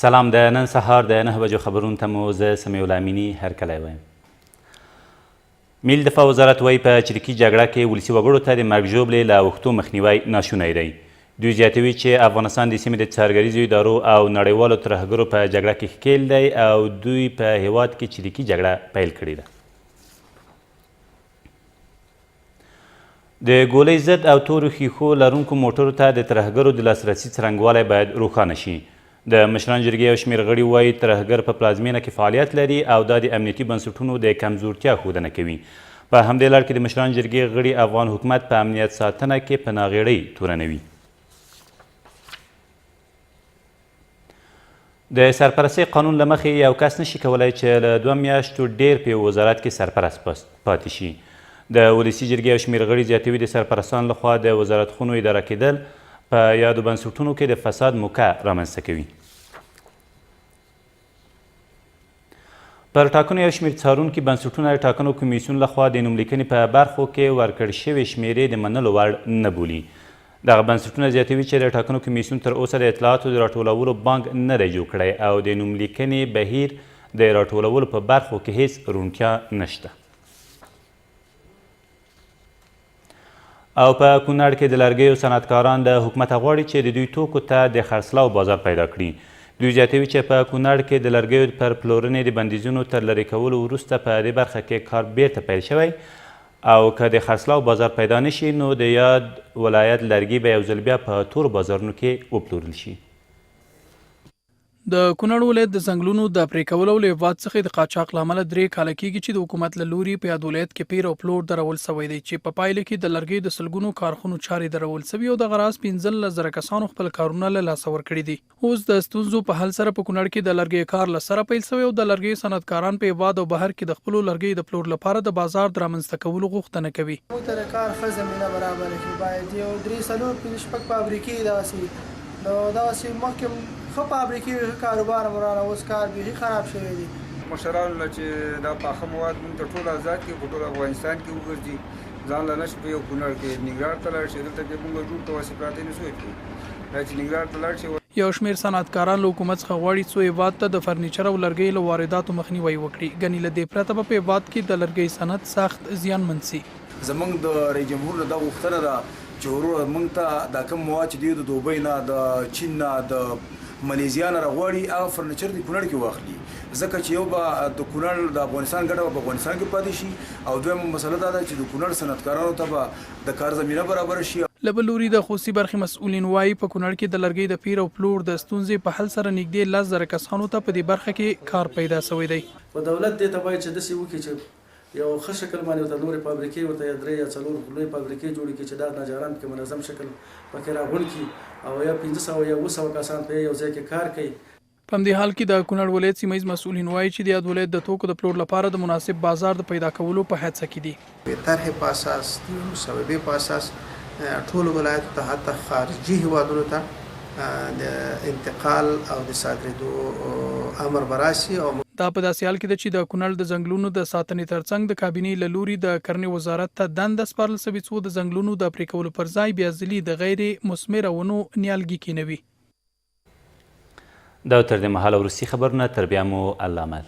سلام، د نن سهار د 9 بجو خبرونو ته مو زه سمیع الله امیني هرکلی وایم. ملي دفاع وزارت وایي په چریکي جګړه کې ولسي وګړو ته د مرګ ژوبلې له اوښتو مخنیوی ناشونی دی. دوی زیاتوي چې افغانستان د سیمې د څارګریزو ادارو او نړیوالو ترهګرو په جګړه کې ښکیل دی او دوی په هیواد کې چریکي جګړه پیل کړې ده. د ګولۍ ضد او تورو ښیښو لرونکو موټرو ته د ترهګرو د لاسرسي څرنګوالی باید روښانه شي. د مشران جرګې یو شمېر غړي وایي ترهګر په پلازمینه کې فعالیت لري او دا د امنیتي بنسټونو د کمزورتیا ښودنه کوي. په همدې لړ کې د مشران جرګې غړي افغان حکومت په امنیت ساتنه کې په ناغېړۍ تورنوي. د سرپرستۍ قانون له مخې یو کس نشي کولی چې له 2 میاشتو ډېر په یو وزارت کې سرپرست پاتې شي. د ولسي جرګې یو شمېر غړي زیاتوي د سرپرستانو لخوا د وزارتخونو اداره کېدل په یادو بنسټونو کې د فساد موقع رامنځته کوي. پر ټاکنو یو شمېر څارونکي بنسټونه د ټاکنو کمیسیون لخوا د نوملیکنې په برخو کې ورکړل شوې شمېرې د منلو وړ نه بولي. دغه بنسټونه زیاتوي چې د ټاکنو کمیسیون تر اوسه د اطلاعاتو د راټولولو بانک نه دی جوړ کړی او د نوملیکنې بهیر د راټولولو په برخو کې هیڅ روڼتیا نشته. او په کونړ کې د لرګیو صنعتکاران د حکومت غواړي چې د دوی توکو ته د خرڅلاو بازار پیدا کړي. دوی زیاتوي چې په کونړ کې د لرګیو پر پلورنې د بندیزونو تر لرې کولو وروسته په دې برخه کې کار بیرته پیل شوی او که د خرڅلاو بازار پیدا نشي نو د یاد ولایت لرګي به یو ځل بیا په تورو بازارونو کې وپلورل شي. د کونړ ولایت د ځنګلونو د پرې کولو له هېواد څخه د قاچاق له امله 3 کاله کېږي چې د حکومت له لوري په یاد ولایت کې پیر او پلور درول سوی دی چې په پایله کې د لرګیو د سلګونو کارخونو چارې درول سوي او دغه راز 15,000 کسانو خپل کارونه له لاسه ورکړي دي. اوس د ستونزو په حل سره په کونړ کې د لرګیو کار له سره پیل سوی او د لرګیو صنعتکاران په هېواد او بهر کې د خپلو لرګیو د پلور لپاره د بازار د رامنځته کولو غوښتنه کوي. موږ ته د کار ښه زمینه برابره کړي. باید یو 3-4-5 فابریکې داسې نو داسې مخکې ښه فابریکې ښه کاروبار مرانه اوس کار بیخي خراب شوی دی. مشرانو له چې دا پاخه مواد موږ ته ټول آزاد کړي په ټول افغانستان کې وګرځي ځان له نشي په یو کونړ کې ننګرهار ته لاړ شي دلته کې موږ ټول تواسې پراته نه شوی کړو دا چې ننګرهار ته لاړ شي. یو شمېر صنعتکاران له حکومت څخه غواړي څو هېواد ته د فرنیچر او لرګیو له وارداتو مخنیوی وکړي. ګنې له دې پرته به په هېواد کې د لرګیو صنعت سخت زیانمن سي. زمونږ د رئیس جمهور نه دا غوښتنه ده چې ورور موږ ته دا کوم مواد چې دی د دوبۍ نه د چین نه د ملیزیا نه راغواړي هغه فرنیچر د کونړ کې واخلي ځکه چې یو به د کونړ د افغانستان ګټه په افغانستان کې پاتې شي او دویمه مسله دا ده چې د کونړ صنعتکارانو ته به د کار زمینه برابره شي. له بل لوري د خوستي برخې مسؤلین وایي په کونړ کې د لرګیو د پیر او پلور د ستونزې په حل سره نږدې 10,000 کسانو ته په دې برخه کې کار پیدا سوی دی. په دولت دې ته باید چې داسې وکړي چې یو ښه شکل باندې ورته نورې فابریکې ورته یا 3 یا 4 لویې فابریکې جوړې کړي چې دا ناجاران پکې منظم شکل پکې راغونډ کړي او یا 500 یا 200 کسان په یو ځای کې کار کوي. په همدې حال کې د کونړ ولایت سیمه ییز مسؤلین وایي چې د یاد ولایت د توکو د پلور لپاره د مناسب بازار د پیدا کولو په هڅه کې دي. طرحې په اساس د مصوبې په اساس ټول ولایت ته حتی خارجي هیوادونو ته د انتقال او د صادرېدو امر براسي. او دا په داسې حال کې ده چې د کونړ د ځنګلونو د ساتنې ترڅنګ د کابینې له لوري د کرنې وزارت ته دنده سپارل سوې څو د ځنګلونو د پرې کولو پر ځای بیا ځلي د غیر مثمره ونو نیالګي کینوي. دا تر دې مهاله وروستي خبرونه تر بیا مو الله امان.